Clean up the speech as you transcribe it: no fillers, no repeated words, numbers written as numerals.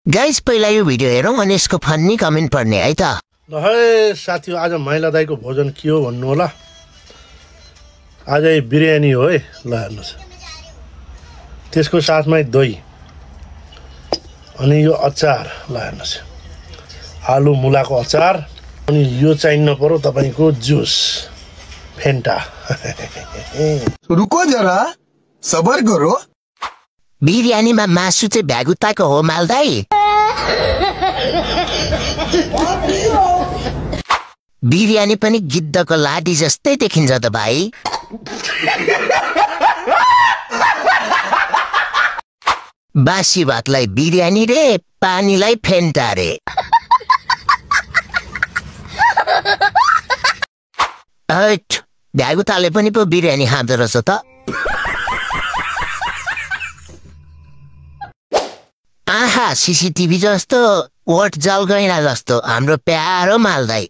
Guys पहिला यो video हेरौँ अनि यसको फन्नी कमेन्ट पढ्ने है त। ल है साथीहरु, आज माइला दाइको भोजन के हो भन्नु होला। आज बिरयानी हो है। ल हेर्नुस्, त्यसको साथमा दही अनि यो अचार। ल हेर्नुस्, आलु मुलाको अचार अनि यो चाहिन्न पर्यो तपाईको जुस फेन्टा। रुको जरा, सबर करो। बिरयानीमा मासु चाहिँ भ्यागुताको हो मालदाई। बिरयानी पनि गिद्धको लाडी जस्तै देखिन्छ त भाइ। बासी भातलाई बिरयानी रे, पानीलाई फेन्टा रे। भ्यागुताले पनि पो बिरयानी खाँदो रहेछ त। आहा, सीसीटीभी जस्तो, ओट जल गैना जस्तो हाम्रो प्यारो मालदाई।